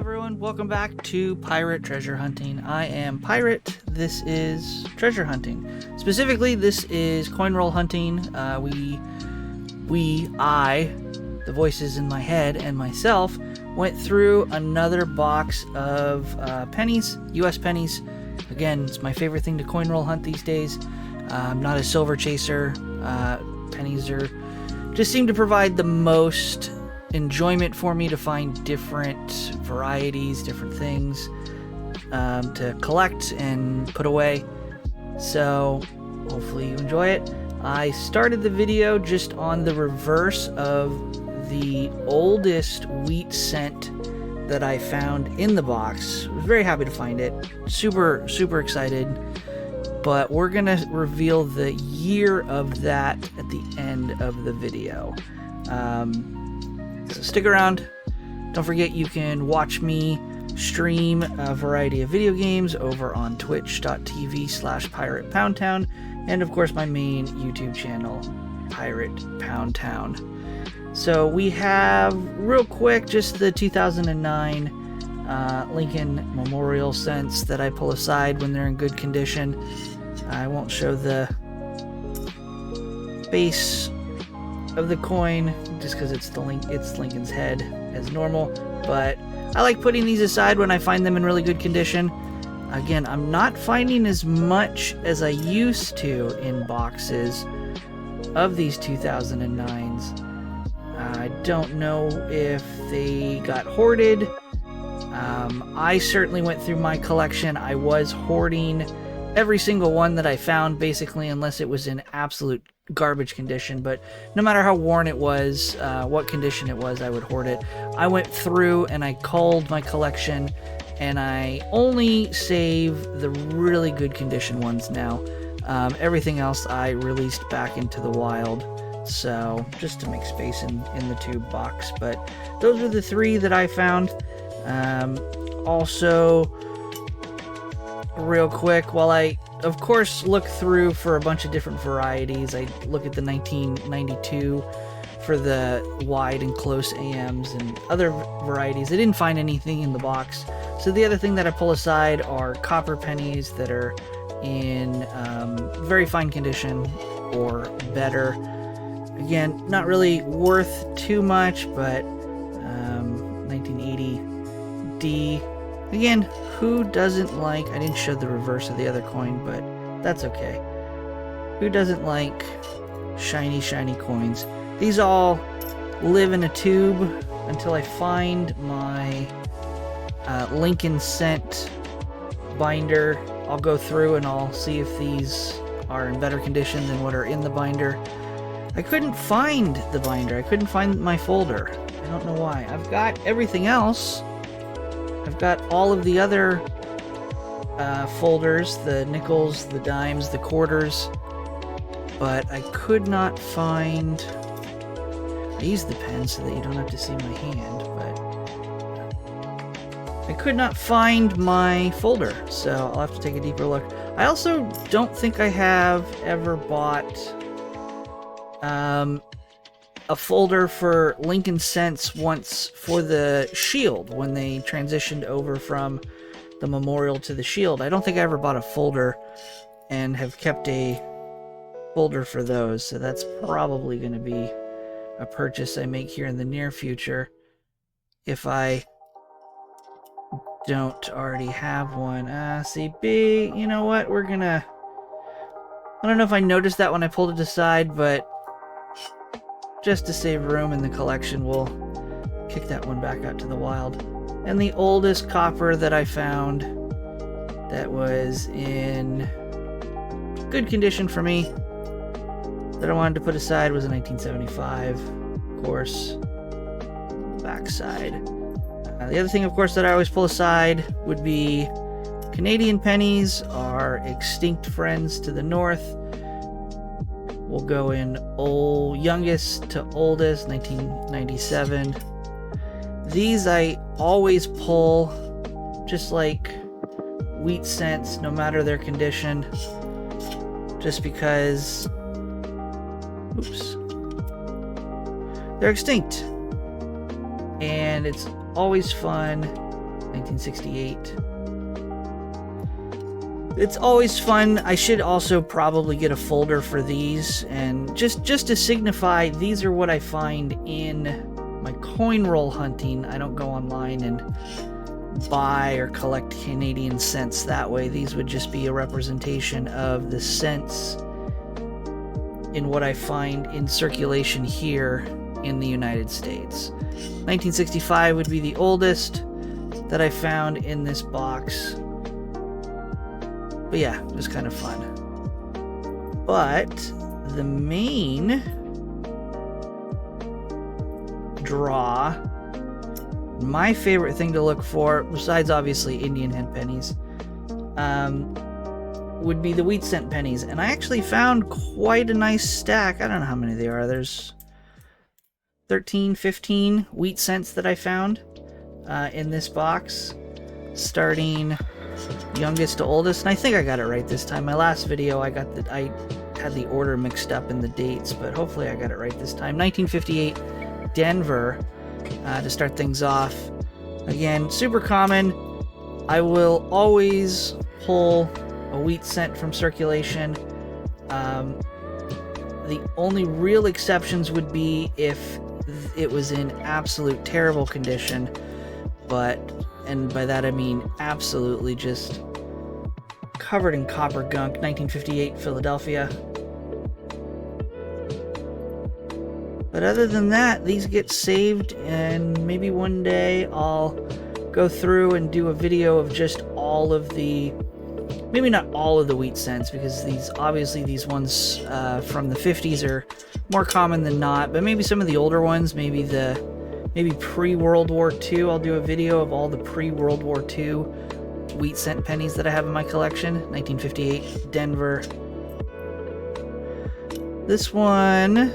everyone, welcome back to Pirate Treasure Hunting. I am Pirate, this is treasure hunting. Specifically, this is coin roll hunting. I, the voices in my head, and myself went through another box of pennies, US pennies. Again, it's my favorite thing to coin roll hunt these days. I'm not a silver chaser. Pennies just seem to provide the most enjoyment for me to find different varieties, different things to collect and put away. So hopefully you enjoy it. I started the video just on the reverse of the oldest wheat scent that I found in the box. I was very happy to find it. Super excited. But we're gonna reveal the year of that at the end of the video. So stick around. Don't forget you can watch me stream a variety of video games over on twitch.tv/PiratePoundTown, and of course my main YouTube channel, Pirate Pound Town. So we have, real quick, just the 2009 Lincoln Memorial scents that I pull aside when they're in good condition. I won't show the base of the coin just because it's Lincoln's head as normal, but I like putting these aside when I find them in really good condition. Again, I'm not finding as much as I used to in boxes of these 2009s. I don't know if they got hoarded. I certainly went through my collection. I was hoarding every single one that I found, basically, unless it was in absolute garbage condition. But no matter how worn it was, what condition it was, I would hoard it. I went through and I culled my collection, and I only save the really good condition ones now. Everything else I released back into the wild, so just to make space in the tube box. But those are the three that I found. Also, real quick, while I of course look through for a bunch of different varieties, I look at the 1992 for the wide and close AMs and other varieties. I didn't find anything in the box, so the other thing that I pull aside are copper pennies that are in very fine condition or better. Again, not really worth too much, but 1980 D. Again, who doesn't like... I didn't show the reverse of the other coin, but that's okay. Who doesn't like shiny coins? These all live in a tube until I find my Lincoln scent binder. I'll go through and I'll see if these are in better condition than what are in the binder. I couldn't find the binder. I couldn't find my folder. I don't know why. I've got everything else. I've got all of the other folders, the nickels, the dimes, the quarters, but I could not find... I used the pen so that you don't have to see my hand, but I could not find my folder, so I'll have to take a deeper look. I also don't think I have ever bought a folder for Lincoln Scents once for the Shield when they transitioned over from the Memorial to the Shield. I don't think I ever bought a folder and have kept a folder for those, so that's probably going to be a purchase I make here in the near future if I don't already have one. CB, you know what, we're gonna... I don't know if I noticed that when I pulled it aside, but just to save room in the collection, we'll kick that one back out to the wild. And the oldest copper that I found that was in good condition for me that I wanted to put aside was a 1975, of course, backside. The other thing, of course, that I always pull aside would be Canadian pennies, our extinct friends to the north. We'll go in youngest to oldest, 1997. These I always pull, just like wheat scents, no matter their condition, just because, oops, they're extinct. And it's always fun 1968. It's always fun. I should also probably get a folder for these, and just to signify, these are what I find in my coin roll hunting. I don't go online and buy or collect Canadian cents that way. These would just be a representation of the cents in what I find in circulation here in the United States. 1965 would be the oldest that I found in this box. But yeah, it was kind of fun. But the main draw, my favorite thing to look for, besides obviously Indian head pennies, would be the wheat cent pennies. And I actually found quite a nice stack. I don't know how many there are. There's 13, 15 wheat cents that I found in this box, starting youngest to oldest, and I think I got it right this time. My last video, I had the order mixed up in the dates, but hopefully I got it right this time. 1958 Denver to start things off. Again, super common. I will always pull a wheat cent from circulation. The only real exceptions would be if it was in absolute terrible condition, and by that I mean absolutely just covered in copper gunk. 1958 Philadelphia. But other than that, these get saved, and maybe one day I'll go through and do a video of just all of the, maybe not all of the wheat cents, because these ones from the 50s are more common than not, but maybe some of the older ones, maybe pre-World War II. I'll do a video of all the pre-World War II wheat cent pennies that I have in my collection. 1958 Denver. This one,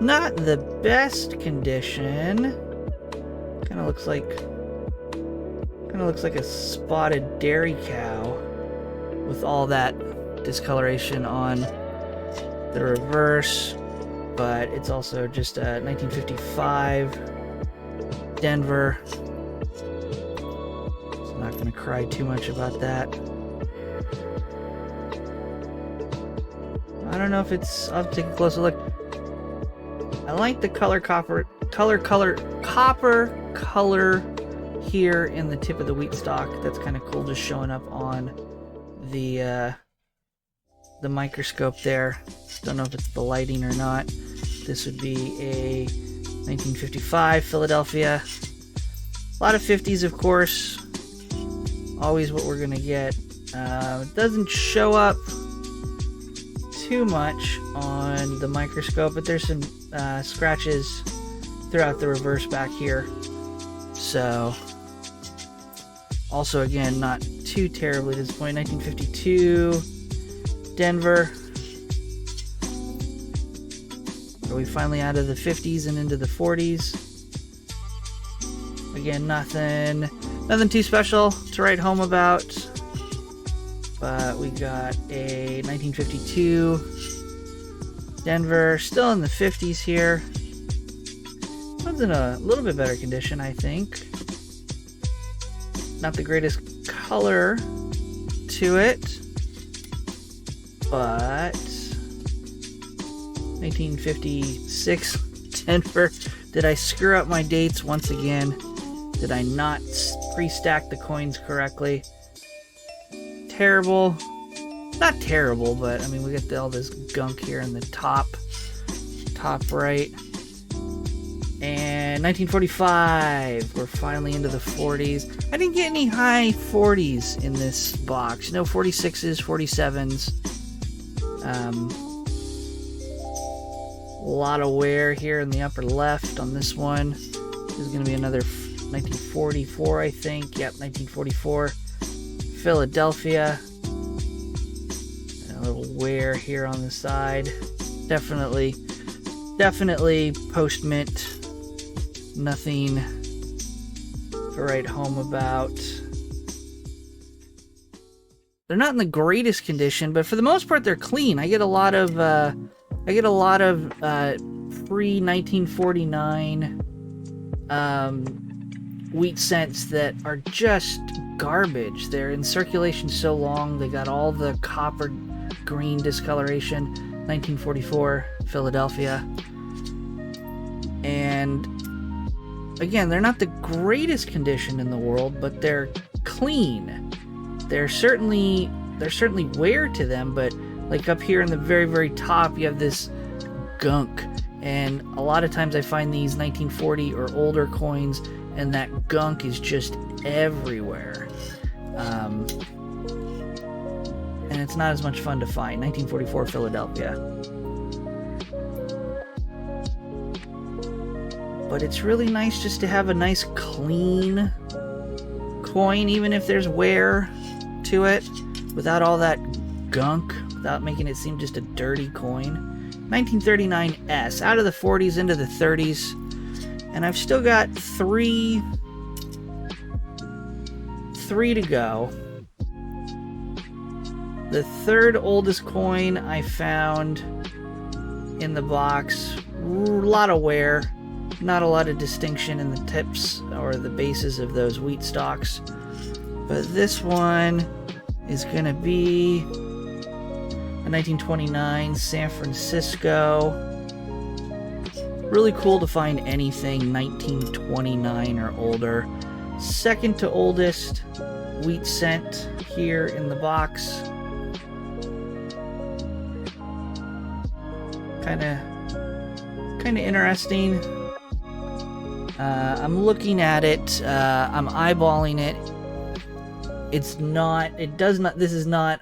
not the best condition. Kind of looks like a spotted dairy cow with all that discoloration on the reverse. But it's also just 1955 Denver. So I'm not going to cry too much about that. I don't know if it's, I'll take a closer look. I like the copper color here in the tip of the wheat stalk. That's kind of cool, just showing up on the microscope there. Don't know if it's the lighting or not. This would be a 1955 Philadelphia. A lot of 50s, of course. Always what we're gonna get. It doesn't show up too much on the microscope, but there's some scratches throughout the reverse back here. So, also again, not too terribly disappointing. 1952 Denver. Are we finally out of the 50s and into the 40s? Again, nothing too special to write home about. But we got a 1952 Denver, still in the 50s here. One's in a little bit better condition, I think. Not the greatest color to it, but 1956 Denver. Did I screw up my dates once again? Did I not pre-stack the coins correctly? Terrible. Not terrible, but I mean, we got all this gunk here in the top right. And 1945, we're finally into the 40s. I didn't get any high 40s in this box. No 46s, 47s. A lot of wear here in the upper left on this one. This is going to be another 1944, I think. Yep, 1944. Philadelphia. And a little wear here on the side. Definitely post-mint. Nothing to write home about. They're not in the greatest condition, but for the most part, they're clean. I get a lot of pre-1949 wheat cents that are just garbage. They're in circulation so long, they got all the copper green discoloration. 1944 Philadelphia. And again, they're not the greatest condition in the world, but they're clean. There's certainly wear to them, but like up here in the very, very top, you have this gunk. And a lot of times I find these 1940 or older coins, and that gunk is just everywhere. And it's not as much fun to find. 1944 Philadelphia. But it's really nice just to have a nice clean coin, even if there's wear to it, without all that gunk, without making it seem just a dirty coin. 1939S, out of the 40s into the 30s, and I've still got three to go. The third oldest coin I found in the box, a lot of wear, not a lot of distinction in the tips or the bases of those wheat stalks, but this one is gonna be a 1929 San Francisco. Really cool to find anything 1929 or older. Second to oldest wheat cent here in the box. Kind of interesting. I'm looking at it. I'm eyeballing it. This is not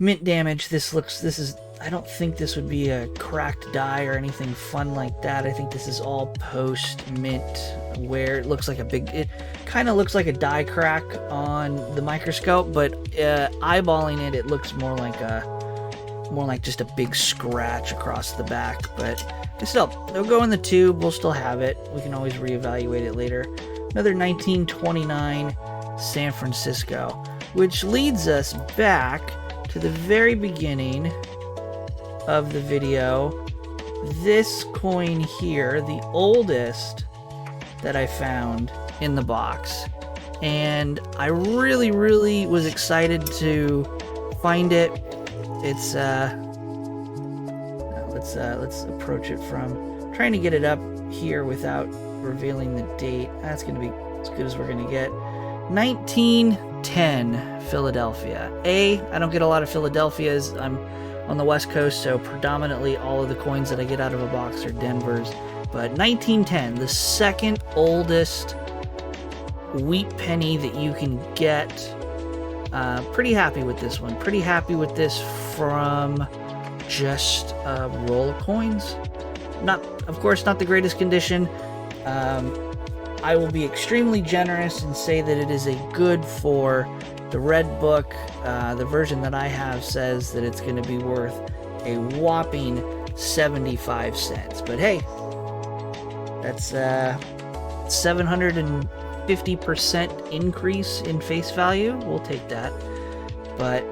mint damage. I don't think this would be a cracked die or anything fun like that. I think this is all post mint, where it kind of looks like a die crack on the microscope, but eyeballing it, it looks more like just a big scratch across the back. But still, it'll go in the tube. We'll still have it. We can always reevaluate it later. Another 1929 San Francisco, which leads us back to the very beginning of the video. This coin here, the oldest that I found in the box, and I really, really was excited to find it. It's let's approach it from trying to get it up here without revealing the date. That's gonna be as good as we're gonna get. 1910 Philadelphia. I don't get a lot of Philadelphias. I'm on the West Coast, so predominantly all of the coins that I get out of a box are Denver's. But 1910, the second oldest wheat penny that you can get. Pretty happy with this one. Pretty happy with this from just a roll of coins. Of course, not the greatest condition. I will be extremely generous and say that it is a good for the red book. The version that I have says that it's going to be worth a whopping 75 cents. But hey, that's 750% increase in face value. We'll take that. But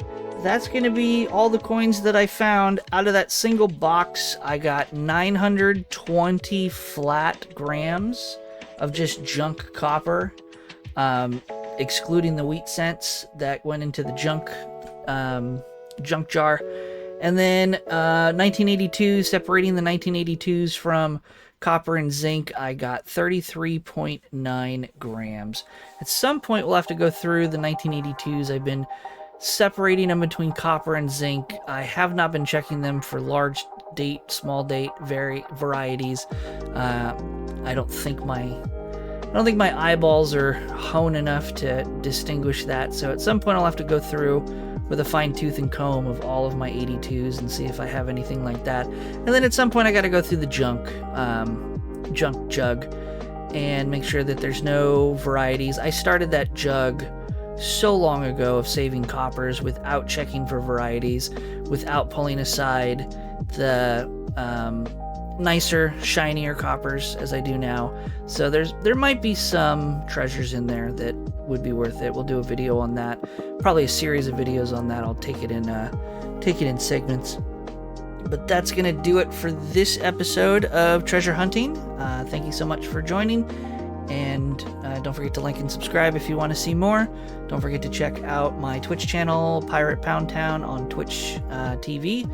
that's going to be all the coins that I found. Out of that single box, I got 920 flat grams of just junk copper, excluding the wheat cents that went into the junk jar. And then 1982, separating the 1982s from copper and zinc, I got 33.9 grams. At some point, we'll have to go through the 1982s. I've been separating them between copper and zinc. I have not been checking them for large date, small date varieties. I don't think my eyeballs are honed enough to distinguish that. So at some point I'll have to go through with a fine tooth and comb of all of my 82s and see if I have anything like that. And then at some point I got to go through the junk jug and make sure that there's no varieties. I started that jug so long ago of saving coppers without checking for varieties, without pulling aside the nicer, shinier coppers as I do now. So there might be some treasures in there that would be worth it. We'll do a video on that, probably a series of videos on that. I'll take it in segments. But that's gonna do it for this episode of Treasure Hunting. Thank you so much for joining, And don't forget to like and subscribe if you want to see more. Don't forget to check out my Twitch channel, Pirate Pound Town, on Twitch TV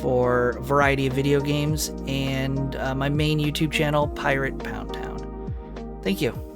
for a variety of video games, and my main YouTube channel, Pirate Pound Town. Thank you.